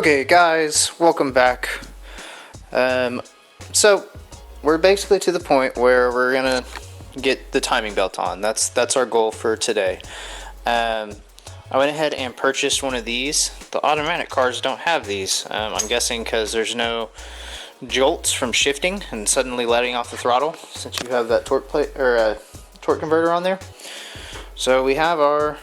Okay guys, welcome back. So we're basically to the point where we're gonna get the timing belt on. That's our goal for today. I went ahead and purchased one of these. The automatic cars don't have these. I'm guessing because there's no jolts from shifting and suddenly letting off the throttle, since you have that torque plate or torque converter on there. So we have our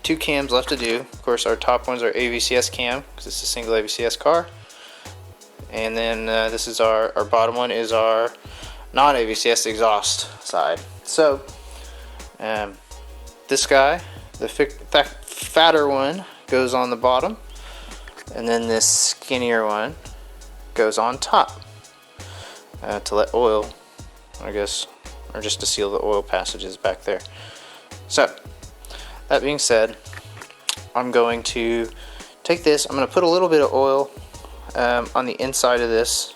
two cams left to do. Of course, our top one's our AVCS cam because it's a single AVCS car, and then this is our bottom one is our non-AVCS exhaust side. So this guy, the fatter one, goes on the bottom, and then this skinnier one goes on top to let oil, I guess, or just to seal the oil passages back there. So that being said, I'm going to take this. I'm going to put a little bit of oil on the inside of this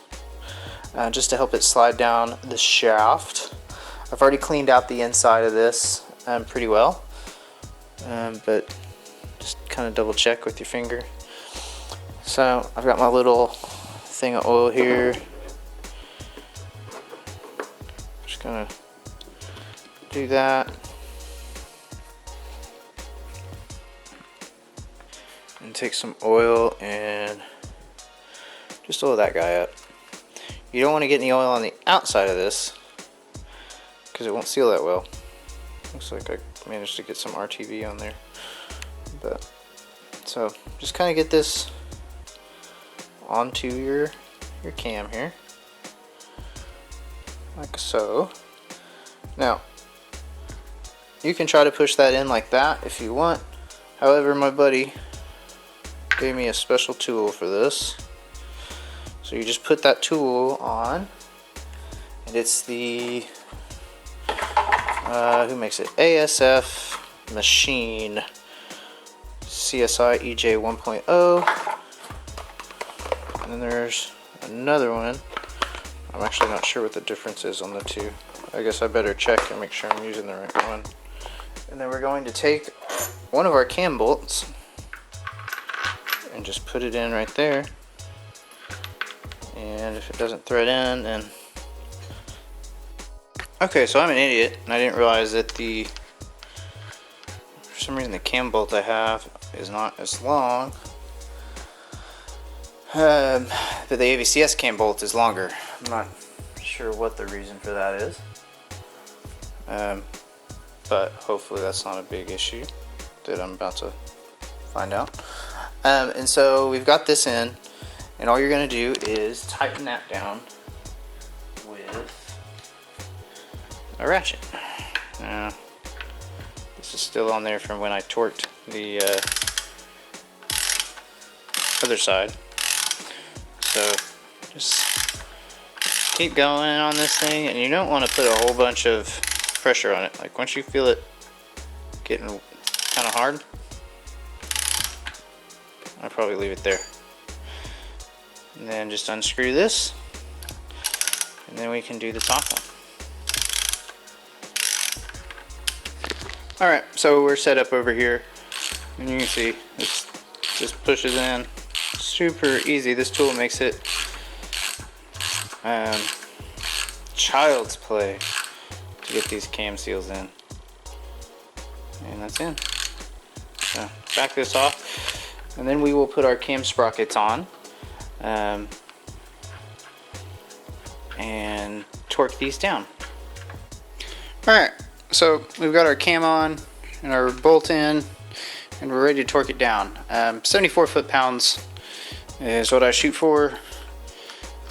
just to help it slide down the shaft. I've already cleaned out the inside of this pretty well, but just kind of double check with your finger. So I've got my little thing of oil here. Just gonna do that. And take some oil and just oil that guy up. You don't want to get any oil on the outside of this because it won't seal that well. Looks like I managed to get some RTV on there. But so just kind of get this onto your cam here, like so. Now you can try to push that in like that if you want. However, my buddy gave me a special tool for this. So you just put that tool on, and it's the who makes it? ASF Machine CSI EJ 1.0. And then there's another one. I'm actually not sure what the difference is on the two. I guess I better check and make sure I'm using the right one. And then we're going to take one of our cam bolts and just put it in right there. And if it doesn't thread in, then okay, so I'm an idiot and I didn't realize that for some reason the cam bolt I have is not as long. But the AVCS cam bolt is longer. I'm not sure what the reason for that is. But hopefully that's not a big issue that I'm about to find out. And so we've got this in, and all you're going to do is tighten that down with a ratchet. Now, this is still on there from when I torqued the other side. So just keep going on this thing, and you don't want to put a whole bunch of pressure on it. Like once you feel it getting kind of hard, I'll probably leave it there. And then just unscrew this, and then we can do the top one. Alright, so we're set up over here, and you can see it just pushes in super easy. This tool makes it child's play to get these cam seals in, and that's in. So back this off, and then we will put our cam sprockets on and torque these down. Alright, so we've got our cam on and our bolt in, and we're ready to torque it down. 74 foot-pounds is what I shoot for.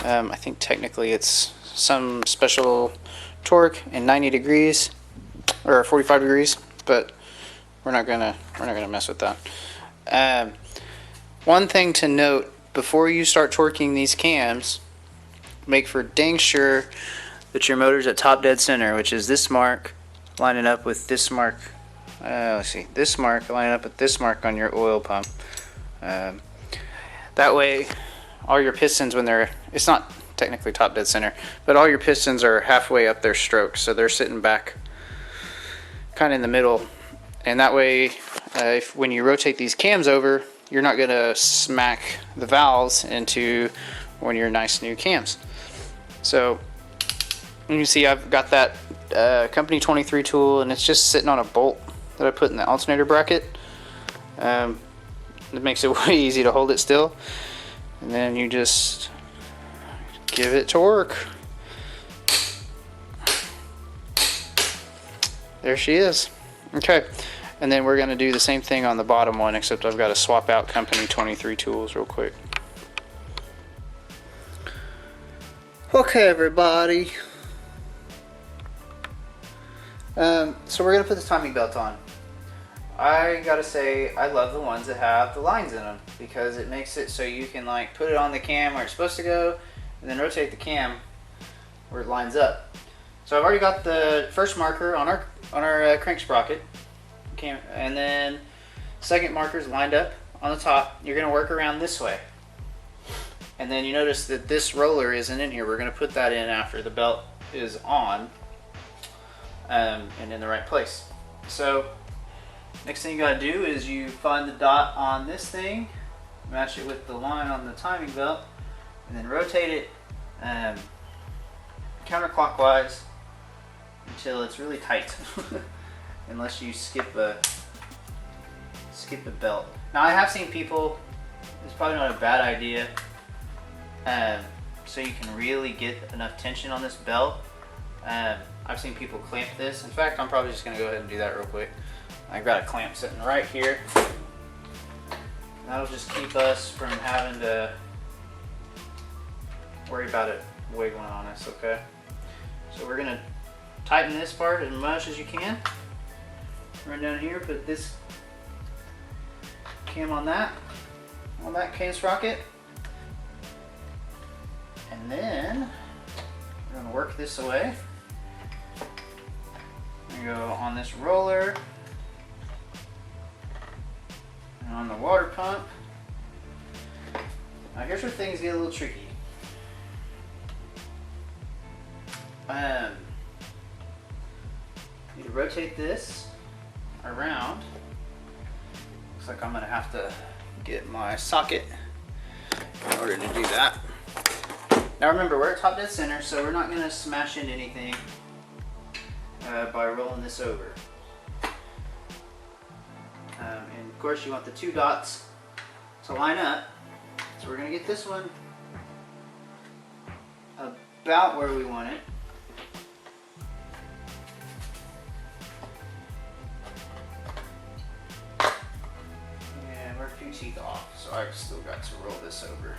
I think technically it's some special torque in 90 degrees or 45 degrees, but we're not gonna mess with that. One thing to note before you start torquing these cams, make for dang sure that your motor's at top dead center, which is this mark lining up with this mark. Let's see, this mark lining up with this mark on your oil pump. That way all your pistons, when it's not technically top dead center, but all your pistons are halfway up their stroke, so they're sitting back kind of in the middle, and that way when you rotate these cams over, you're not going to smack the valves into one of your nice new cams. So you can see I've got that company 23 tool, and it's just sitting on a bolt that I put in the alternator bracket. It makes it way easy to hold it still, and then you just give it to work. There she is. Okay, and then we're going to do the same thing on the bottom one, except I've got to swap out company 23 tools real quick. Okay, everybody. So we're going to put the timing belt on. I gotta say, I love the ones that have the lines in them, because it makes it so you can like put it on the cam where it's supposed to go, and then rotate the cam where it lines up. So I've already got the first marker on our crank sprocket, and then second marker's lined up on the top. You're gonna work around this way, and then you notice that this roller isn't in here. We're gonna put that in after the belt is on and in the right place. So next thing you gotta do is you find the dot on this thing, match it with the line on the timing belt, and then rotate it counterclockwise until it's really tight. Unless you skip a belt. Now I have seen people, it's probably not a bad idea, so you can really get enough tension on this belt. I've seen people clamp this. In fact, I'm probably just gonna go ahead and do that real quick. I've got a clamp sitting right here. That'll just keep us from having to worry about it wiggling on us, okay? So we're gonna tighten this part as much as you can. Run down here, put this cam on that cam sprocket. And then we're gonna work this away. We go on this roller, and on the water pump. Now here's where things get a little tricky. Need to rotate this around. Looks like I'm gonna have to get my socket in order to do that. Now remember, we're at top dead center, so we're not gonna smash into anything by rolling this over. And of course you want the two dots to line up. So we're gonna get this one about where we want it. And we're a few teeth off, so I've still got to roll this over.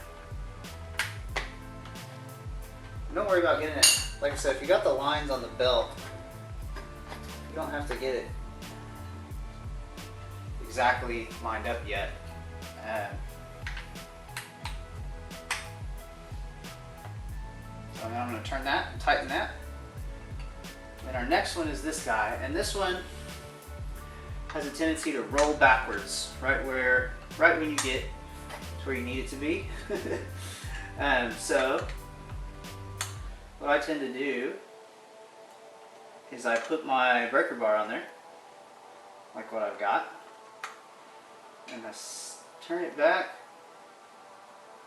Don't worry about getting it, like I said, if you got the lines on the belt, you don't have to get it exactly lined up yet. So now I'm going to turn that and tighten that. And our next one is this guy, and this one has a tendency to roll backwards, right when you get to where you need it to be. So what I tend to do is I put my breaker bar on there, like what I've got, and I turn it back,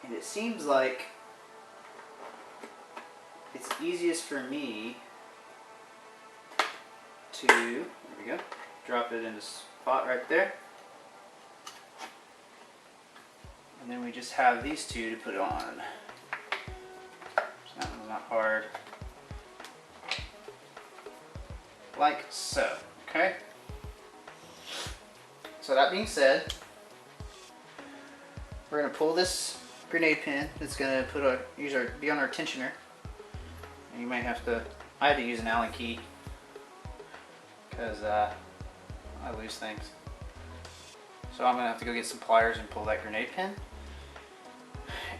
and it seems like it's easiest for me to, there we go, drop it in a spot right there, and then we just have these two to put on. That one's not hard. Like so, okay? So that being said, we're gonna pull this grenade pin that's gonna be on our tensioner. And you might have to, I had to use an Allen key because I lose things. So I'm gonna have to go get some pliers and pull that grenade pin.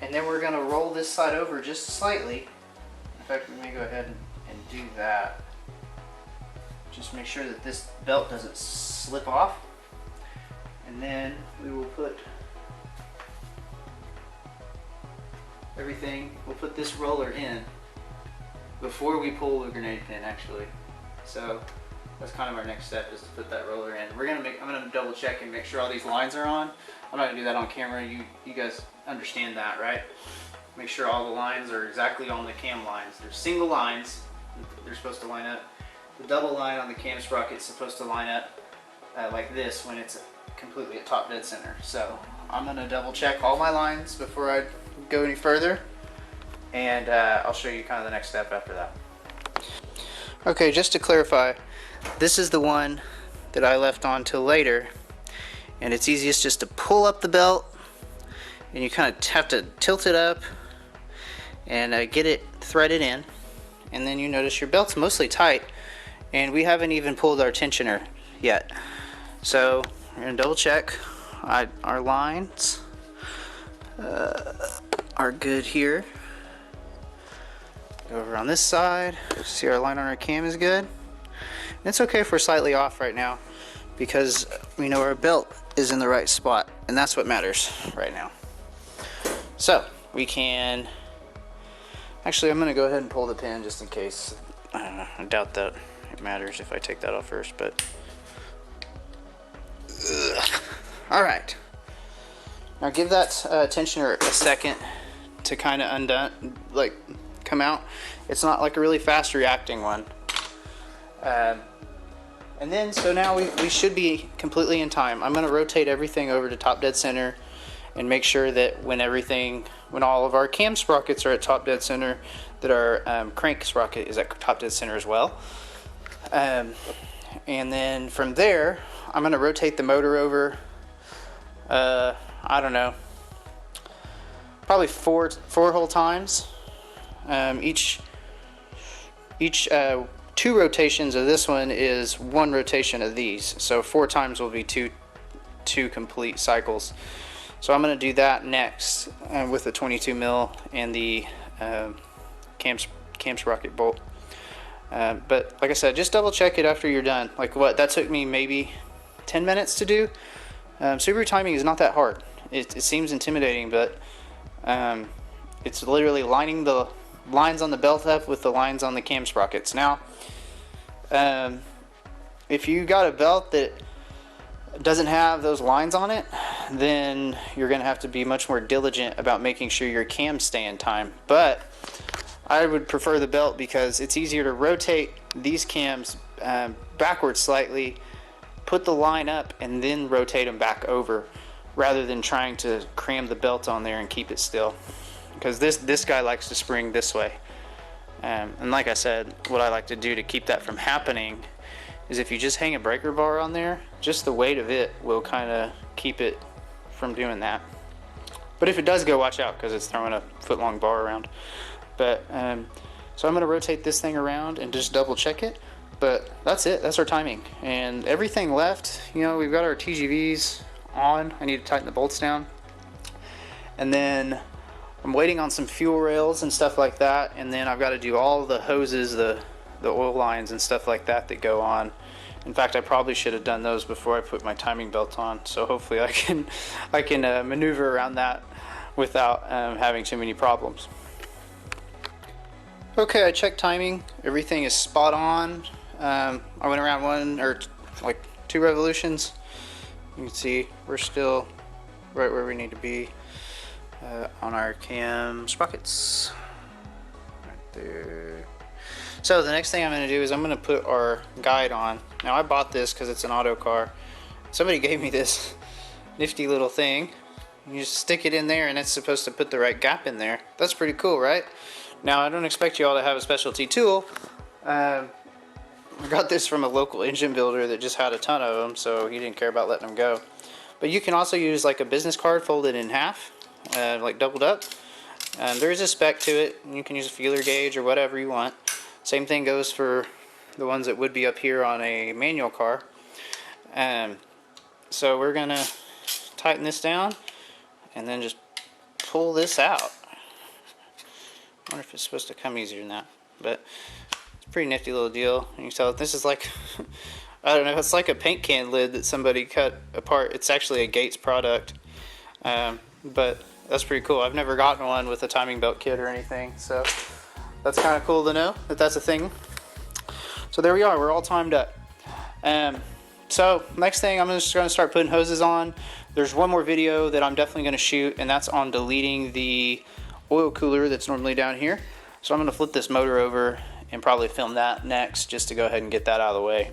And then we're gonna roll this side over just slightly. In fact, we may go ahead and do that. Just make sure that this belt doesn't slip off. And then we will put everything, we'll put this roller in before we pull the grenade pin actually. So that's kind of our next step, is to put that roller in. I'm gonna double check and make sure all these lines are on. I'm not gonna do that on camera. You guys understand that, right? Make sure all the lines are exactly on the cam lines. There's single lines, they're supposed to line up. The double line on the cam sprocket is supposed to line up like this when it's completely at top dead center. So I'm gonna double check all my lines before I go any further, and I'll show you kind of the next step after that. Okay, just to clarify, this is the one that I left on till later, and it's easiest just to pull up the belt, and you kind of have to tilt it up and get it threaded in, and then you notice your belt's mostly tight, and we haven't even pulled our tensioner yet. So we're gonna double check our lines are good here. Go over on this side, see our line on our cam is good. And it's okay if we're slightly off right now, because we know our belt is in the right spot, and that's what matters right now. So we can, actually I'm gonna go ahead and pull the pin just in case. I doubt that it matters if I take that off first, but all right. Now give that tensioner a second to kind of undone, like come out. It's not like a really fast reacting one. And then, so now we should be completely in time. I'm gonna rotate everything over to top dead center and make sure that when all of our cam sprockets are at top dead center, that our crank sprocket is at top dead center as well. And then from there, I'm gonna rotate the motor over, I don't know, probably four whole times. Each 2 rotations of this one is 1 rotation of these, so 4 times will be two complete cycles. So I'm going to do that next with the 22 mil and the cam sprocket bolt. But like I said, just double check it after you're done. Like what that took me maybe 10 minutes to do. Subaru timing is not that hard. It seems intimidating, but it's literally lining the lines on the belt up with the lines on the cam sprockets. Now, if you got a belt that doesn't have those lines on it, then you're going to have to be much more diligent about making sure your cams stay in time. But I would prefer the belt because it's easier to rotate these cams backwards slightly, put the line up, and then rotate them back over, rather than trying to cram the belt on there and keep it still. Because this guy likes to spring this way. And like I said, what I like to do to keep that from happening is if you just hang a breaker bar on there, just the weight of it will kind of keep it from doing that. But if it does go, watch out, because it's throwing a foot-long bar around. But so I'm going to rotate this thing around and just double check it. But that's it. That's our timing. And everything left, you know, we've got our TGVs on. I need to tighten the bolts down. And then I'm waiting on some fuel rails and stuff like that, and then I've got to do all the hoses, the oil lines and stuff like that that go on. In fact, I probably should have done those before I put my timing belt on, so hopefully I can maneuver around that without having too many problems. Okay, I checked timing. Everything is spot on. I went around 2 revolutions. You can see we're still right where we need to be. On our cam sprockets right there. So the next thing I'm going to do is I'm going to put our guide on. Now I bought this because it's an auto car. Somebody gave me this nifty little thing. You just stick it in there and it's supposed to put the right gap in there. That's pretty cool, right? Now I don't expect you all to have a specialty tool. I got this from a local engine builder that just had a ton of them, so he didn't care about letting them go. But you can also use like a business card folded in half, like doubled up. There is a spec to it. You can use a feeler gauge or whatever you want. Same thing goes for the ones that would be up here on a manual car. So we're gonna tighten this down and then just pull this out. I wonder if it's supposed to come easier than that, but it's a pretty nifty little deal. And you can tell this is like I don't know, it's like a paint can lid that somebody cut apart. It's actually a Gates product, but that's pretty cool. I've never gotten one with a timing belt kit or anything, so that's kind of cool to know that that's a thing. So there we are, we're all timed up. So next thing, I'm just going to start putting hoses on. There's one more video that I'm definitely going to shoot, and that's on deleting the oil cooler that's normally down here. So I'm going to flip this motor over and probably film that next, just to go ahead and get that out of the way.